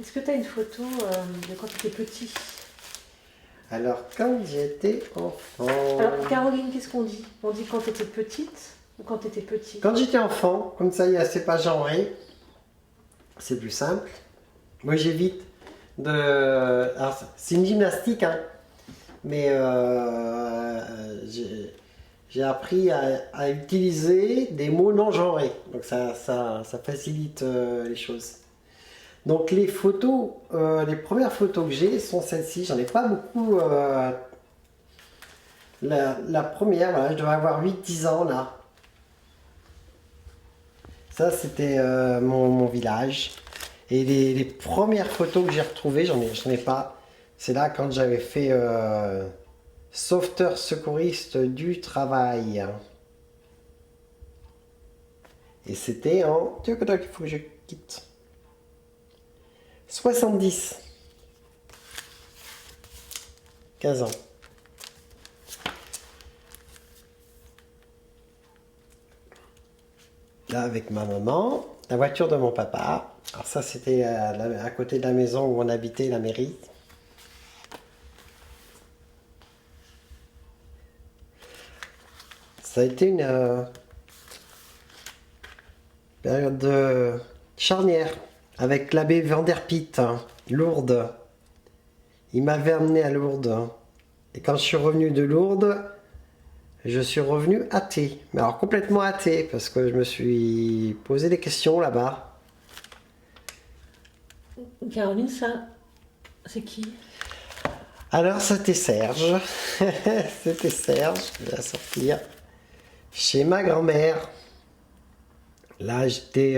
Est-ce que tu as une photo de quand tu étais petit? Alors, quand j'étais enfant... Alors, Caroline, qu'est-ce qu'on dit? On dit quand tu étais petite ou quand tu étais petit? Quand j'étais enfant, comme ça, c'est pas genré, c'est plus simple. Moi, j'évite de... Alors, c'est une gymnastique, hein, mais j'ai appris à utiliser des mots non genrés. Donc, ça facilite les choses. Donc, les photos, les premières photos que j'ai sont celles-ci. J'en ai pas beaucoup... La première, voilà, je devais avoir 8-10 ans, là. Ça, c'était mon village. Et les premières photos que j'ai retrouvées, j'en ai pas. C'est là quand j'avais fait sauveteur secouriste du travail. Et c'était en... Il faut que je quitte. 70. 15 ans. Là, avec ma maman, la voiture de mon papa. Alors ça, c'était à côté de la maison où on habitait, la mairie. Ça a été une période de charnière avec l'abbé Vanderpitt, hein, Lourdes. Il m'avait amené à Lourdes. Et quand je suis revenu de Lourdes, je suis revenu athée. Mais alors complètement athée, parce que je me suis posé des questions là-bas. Caroline, ça, c'est qui? Alors c'était Serge. C'était Serge, je vais la sortir. Chez ma grand-mère. Là, j'étais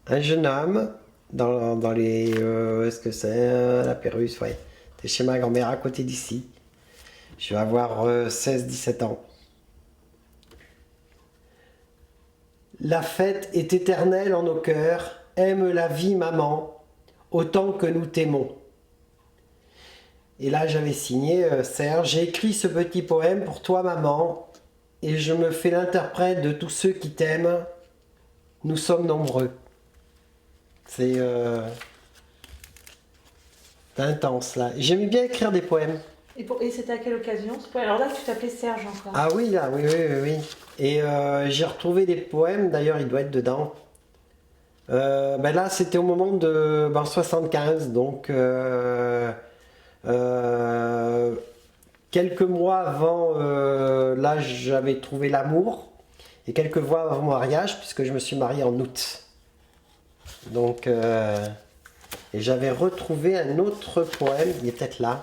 un jeune homme dans les... est-ce que c'est la Pérouse, ouais. J'étais chez ma grand-mère à côté d'ici. Je vais avoir 16-17 ans. La fête est éternelle en nos cœurs. Aime la vie, maman, autant que nous t'aimons. Et là, j'avais signé Serge. J'ai écrit ce petit poème pour toi, maman, et je me fais l'interprète de tous ceux qui t'aiment. Nous sommes nombreux. C'est intense, là. J'aimais bien écrire des poèmes. Et c'était à quelle occasion ce poème? Alors là, tu t'appelais Serge encore. Ah oui, là, oui, oui, oui, oui. Et j'ai retrouvé des poèmes, d'ailleurs, il doit être dedans. Ben là, c'était au moment de 75, donc quelques mois avant, là, j'avais trouvé l'amour, et quelques mois avant mon mariage, puisque je me suis marié en août. Donc, et j'avais retrouvé un autre poème, il est peut-être là.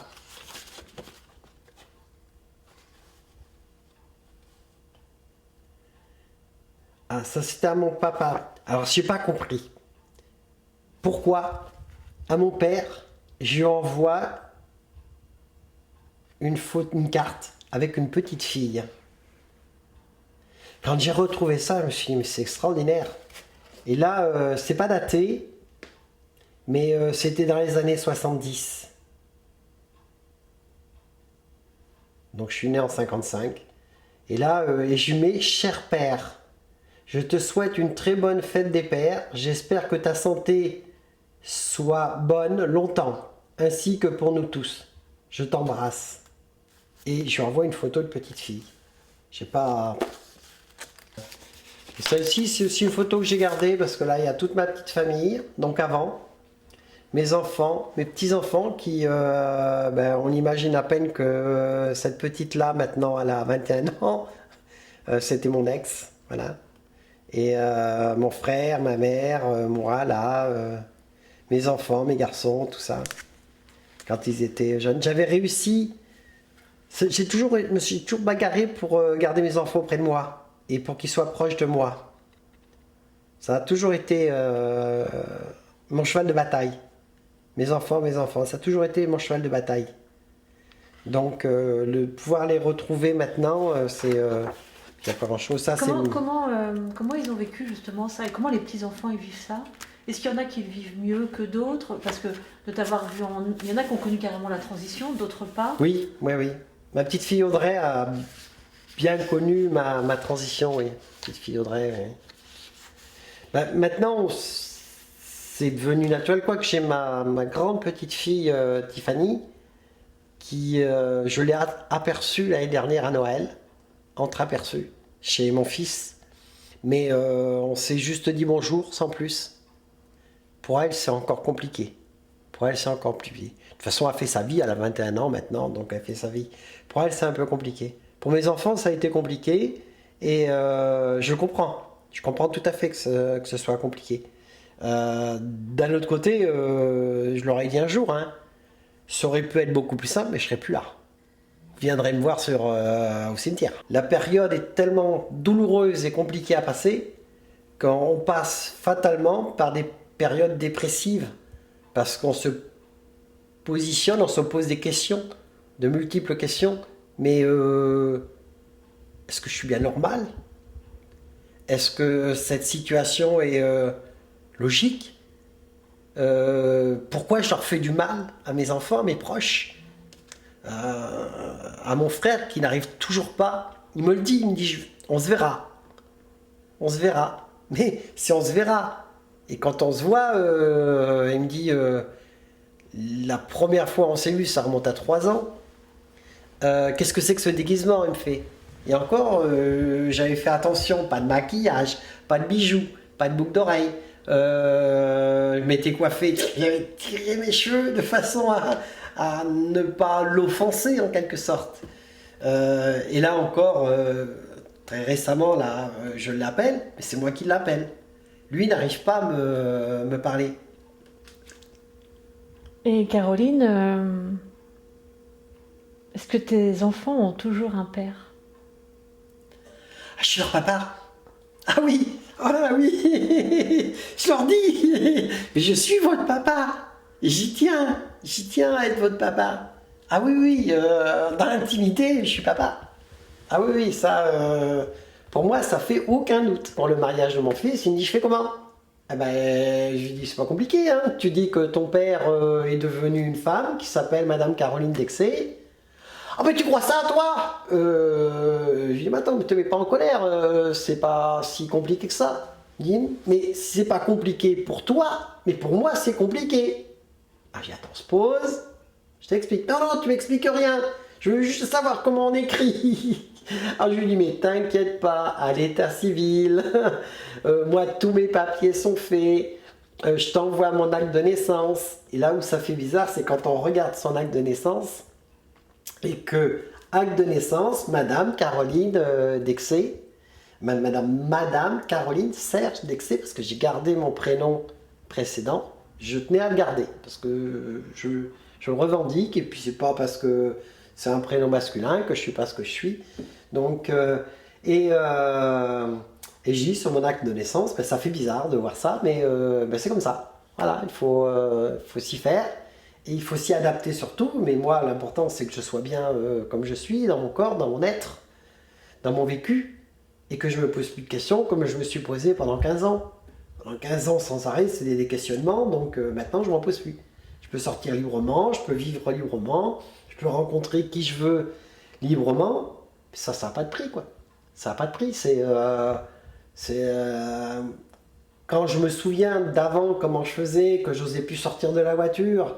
Ah, ça c'était à mon papa. Alors, j'ai pas compris. Pourquoi, à mon père, je lui envoie une carte avec une petite fille. Quand j'ai retrouvé ça, je me suis dit, mais c'est extraordinaire. Et là, c'est pas daté, mais c'était dans les années 70. Donc je suis né en 55. Et là, et je lui mets, cher père, je te souhaite une très bonne fête des pères. J'espère que ta santé soit bonne longtemps, ainsi que pour nous tous. Je t'embrasse. Et je lui envoie une photo de petite fille. Je sais pas... Celle-ci, c'est aussi une photo que j'ai gardée parce que là, il y a toute ma petite famille. Donc avant, mes enfants, mes petits-enfants qui... on imagine à peine que cette petite-là, maintenant, elle a 21 ans. C'était mon ex, voilà. Et mon frère, ma mère, moi, là... mes enfants, mes garçons, tout ça. Quand ils étaient jeunes. J'avais réussi... je me suis toujours bagarré pour garder mes enfants auprès de moi. Et pour qu'ils soient proches de moi. Ça a toujours été mon cheval de bataille. Mes enfants, ça a toujours été mon cheval de bataille. Donc, le pouvoir les retrouver maintenant, c'est... il n'y a pas grand-chose. Ça, Comment ils ont vécu justement ça? Et comment les petits-enfants ils vivent ça? Est-ce qu'il y en a qui le vivent mieux que d'autres? Parce que de t'avoir vu il y en a qui ont connu carrément la transition, d'autres pas. Oui, oui, oui. Ma petite fille Audrey a bien connu ma transition, oui. Petite fille Audrey, oui. Maintenant, c'est devenu naturel, quoique j'ai ma grande petite fille Tiffany, qui je l'ai aperçue l'année dernière à Noël, entreaperçue chez mon fils, mais on s'est juste dit bonjour sans plus. Pour elle, c'est encore compliqué. Pour elle, c'est encore plus compliqué. De toute façon, elle fait sa vie, elle a 21 ans maintenant, donc elle fait sa vie. Pour elle, c'est un peu compliqué. Pour mes enfants, ça a été compliqué, et je comprends. Je comprends tout à fait que ce soit compliqué. D'un autre côté, je leur ai dit un jour, hein, ça aurait pu être beaucoup plus simple, mais je serais plus là. Ils viendraient me voir au cimetière. La période est tellement douloureuse et compliquée à passer qu'on passe fatalement par des périodes dépressives parce qu'on se positionne, on se pose des questions, de multiples questions. Mais est-ce que je suis bien normal? Est-ce que cette situation est logique? Pourquoi je leur fais du mal à mes enfants, à mes proches, à mon frère qui n'arrive toujours pas? Il me le dit, il me dit on se verra. On se verra. Mais si on se verra, et quand on se voit, il me dit la première fois on s'est vu, ça remonte à 3 ans. Qu'est-ce que c'est que ce déguisement? Il me fait. Et encore, j'avais fait attention, pas de maquillage, pas de bijoux, pas de boucle d'oreille. Je m'étais coiffé, j'avais tiré mes cheveux de façon à ne pas l'offenser en quelque sorte. Et là encore, très récemment, là, je l'appelle, mais c'est moi qui l'appelle. Lui n'arrive pas à me parler. Et Caroline, est-ce que tes enfants ont toujours un père? Ah, je suis leur papa. Ah oui, oh là oui, je leur dis, mais je suis votre papa. J'y tiens à être votre papa. Ah oui, oui, dans l'intimité, je suis papa. Ah oui, oui, ça, pour moi, ça fait aucun doute. Pour le mariage de mon fils, il me dit, je fais comment? Eh ben, je lui dis, c'est pas compliqué, hein. Tu dis que ton père est devenu une femme qui s'appelle Madame Caroline Dexé. Ah ben tu crois ça toi? Je lui dis mais attends, ne te mets pas en colère, c'est pas si compliqué que ça. Il dit mais c'est pas compliqué pour toi, mais pour moi c'est compliqué. Ah j'ai attends, on se pose, je t'explique. Non non, tu m'expliques rien, je veux juste savoir comment on écrit. Alors je lui dis mais t'inquiète pas, à l'état civil, moi tous mes papiers sont faits. Je t'envoie mon acte de naissance. Et là où ça fait bizarre, c'est quand on regarde son acte de naissance et que, acte de naissance, Madame Caroline Dexé, Madame Caroline Serge Dexé, parce que j'ai gardé mon prénom précédent, je tenais à le garder, parce que je le revendique, et puis c'est pas parce que c'est un prénom masculin que je suis pas ce que je suis. Donc, et je dis sur mon acte de naissance, ben, ça fait bizarre de voir ça, mais ben, c'est comme ça. Voilà, il faut s'y faire. Et il faut s'y adapter surtout, mais moi l'important c'est que je sois bien comme je suis, dans mon corps, dans mon être, dans mon vécu, et que je me pose plus de questions comme je me suis posé pendant 15 ans. Pendant 15 ans sans arrêt, c'est des questionnements, donc maintenant je m'en pose plus. Je peux sortir librement, je peux vivre librement, je peux rencontrer qui je veux librement, ça n'a pas de prix quoi. Ça n'a pas de prix, quand je me souviens d'avant comment je faisais, que j'osais plus sortir de la voiture.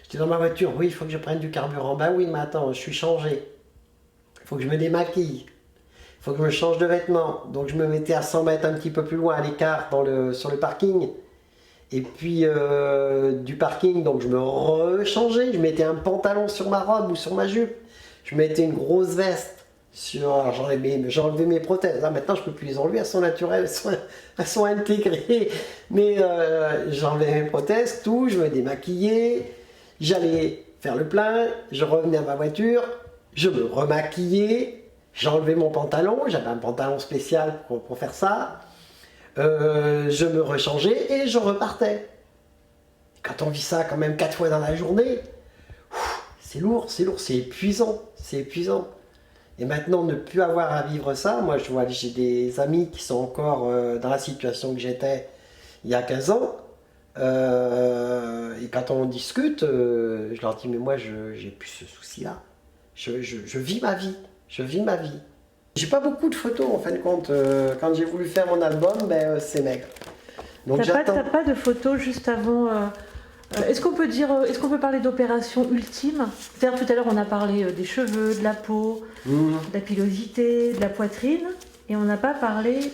J'étais dans ma voiture, oui, il faut que je prenne du carburant. Ben oui, mais attends, je suis changé. Il faut que je me démaquille. Il faut que je me change de vêtements. Donc je me mettais à 100 mètres un petit peu plus loin, à l'écart, sur le parking. Et puis du parking, donc je me rechangeais. Je mettais un pantalon sur ma robe ou sur ma jupe. Je mettais une grosse veste. J'enlevais mes prothèses. Là, maintenant, je ne peux plus les enlever, elles sont naturelles, elles sont intégrées. Mais j'enlevais mes prothèses, tout, je me démaquillais. J'allais faire le plein, je revenais à ma voiture, je me remaquillais, j'enlevais mon pantalon, j'avais un pantalon spécial pour faire ça, je me rechangeais et je repartais. Quand on vit ça quand même 4 fois dans la journée, c'est lourd, c'est épuisant, c'est épuisant. Et maintenant, ne plus avoir à vivre ça, moi je vois, j'ai des amis qui sont encore dans la situation que j'étais il y a 15 ans, et quand on discute, je leur dis mais moi j'ai plus ce souci-là. Je vis ma vie. Je vis ma vie. J'ai pas beaucoup de photos en fin de compte. Quand j'ai voulu faire mon album, ben, c'est maigre. Donc T'as pas de photos juste avant est-ce qu'on peut dire, est-ce qu'on peut parler d'opération ultime? C'est-à-dire tout à l'heure on a parlé des cheveux, de la peau, de la pilosité, de la poitrine, et on n'a pas parlé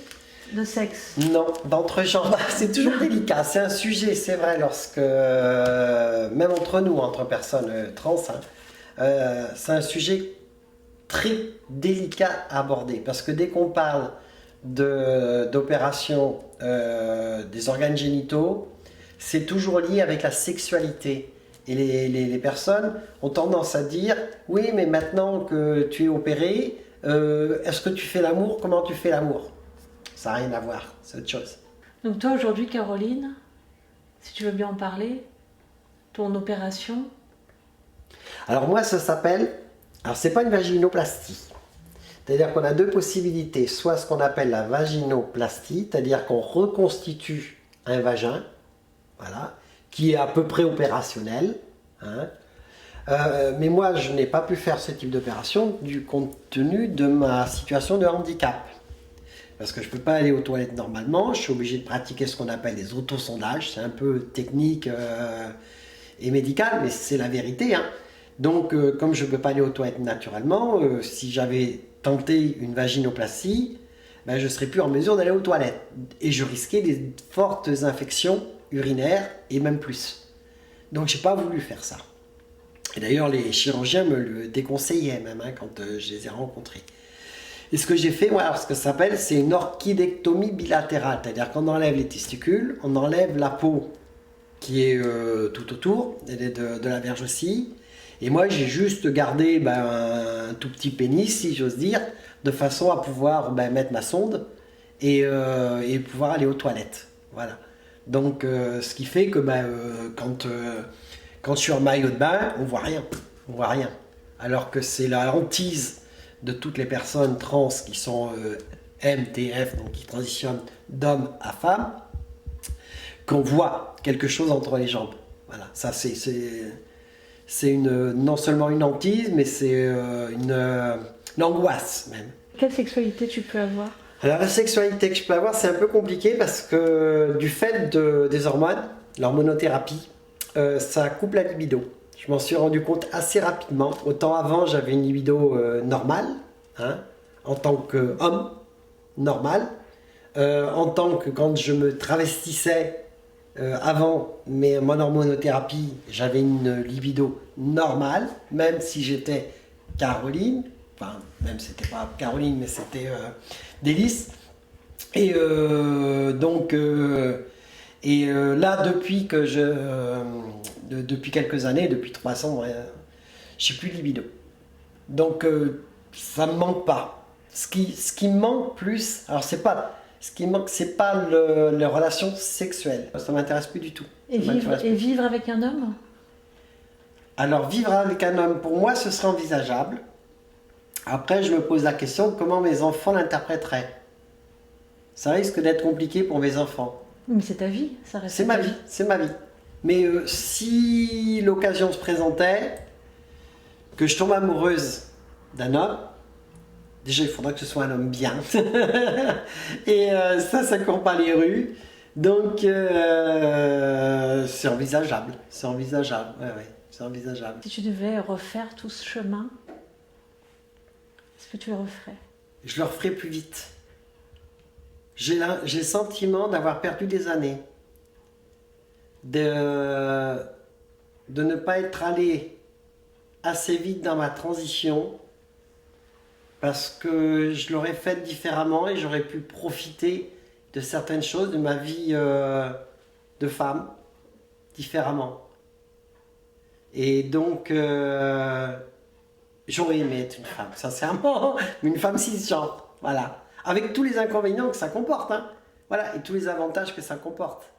de sexe. Non, d'entre-genres, c'est toujours délicat. C'est un sujet, c'est vrai, lorsque, même entre nous, entre personnes trans, hein, c'est un sujet très délicat à aborder. Parce que dès qu'on parle d'opération des organes génitaux, c'est toujours lié avec la sexualité. Et les personnes ont tendance à dire, oui, mais maintenant que tu es opéré, est-ce que tu fais l'amour? Comment tu fais l'amour? Ça n'a rien à voir, c'est autre chose. Donc toi aujourd'hui, Caroline, si tu veux bien en parler, ton opération? Alors moi, ça s'appelle... Alors c'est pas une vaginoplastie. C'est-à-dire qu'on a deux possibilités. Soit ce qu'on appelle la vaginoplastie, c'est-à-dire qu'on reconstitue un vagin, voilà, qui est à peu près opérationnel. Hein. Mais moi, je n'ai pas pu faire ce type d'opération du compte tenu de ma situation de handicap. Parce que je ne peux pas aller aux toilettes normalement, je suis obligé de pratiquer ce qu'on appelle des autosondages. C'est un peu technique et médical, mais c'est la vérité. Hein. Donc, comme je ne peux pas aller aux toilettes naturellement, si j'avais tenté une vaginoplastie, ben, je ne serais plus en mesure d'aller aux toilettes. Et je risquais des fortes infections urinaires et même plus. Donc, je n'ai pas voulu faire ça. Et d'ailleurs, les chirurgiens me le déconseillaient même hein, quand je les ai rencontrés. Et ce que j'ai fait, moi, alors, ce que ça s'appelle, c'est une orchidectomie bilatérale. C'est-à-dire qu'on enlève les testicules, on enlève la peau qui est tout autour, de la verge aussi. Et moi, j'ai juste gardé un tout petit pénis, si j'ose dire, de façon à pouvoir mettre ma sonde et pouvoir aller aux toilettes. Voilà. Donc, ce qui fait que quand je suis en maillot de bain, on voit rien. On voit rien. Alors que c'est la hantise de toutes les personnes trans qui sont MTF, donc qui transitionnent d'homme à femme, qu'on voit quelque chose entre les jambes. Voilà, ça c'est non seulement une hantise, mais c'est une angoisse même. Quelle sexualité tu peux avoir? Alors la sexualité que je peux avoir, c'est un peu compliqué parce que du fait des hormones, l'hormonothérapie, ça coupe la libido. Je m'en suis rendu compte assez rapidement. Autant avant, j'avais une libido normale, hein, en tant qu'homme normal. En tant que quand je me travestissais avant mon hormonothérapie, j'avais une libido normale, même si j'étais Caroline. Enfin, même c'était pas Caroline, mais c'était Délice. Et là, depuis quelques années, depuis 3 ans, je n'ai plus de libido. Donc, ça ne me manque pas. Ce qui me manque plus, alors ce qui me manque, c'est pas les relations sexuelles. Ça ne m'intéresse plus du tout. Et vivre avec un homme? Alors, vivre avec un homme, pour moi, ce serait envisageable. Après, je me pose la question de comment mes enfants l'interpréteraient. Ça risque d'être compliqué pour mes enfants. Mais c'est ta vie, ça reste. C'est ma vie, c'est ma vie. Mais si l'occasion se présentait, que je tombe amoureuse d'un homme, déjà il faudra que ce soit un homme bien. Et ça court pas les rues. Donc c'est envisageable. C'est envisageable. Ouais, c'est envisageable. Si tu devais refaire tout ce chemin, est-ce que tu le referais? Je le referais plus vite. J'ai le sentiment d'avoir perdu des années. De ne pas être allé assez vite dans ma transition parce que je l'aurais faite différemment et j'aurais pu profiter de certaines choses de ma vie de femme différemment. Et donc j'aurais aimé être une femme, sincèrement, une femme cisgenre, voilà. Avec tous les inconvénients que ça comporte, hein. Voilà, et tous les avantages que ça comporte.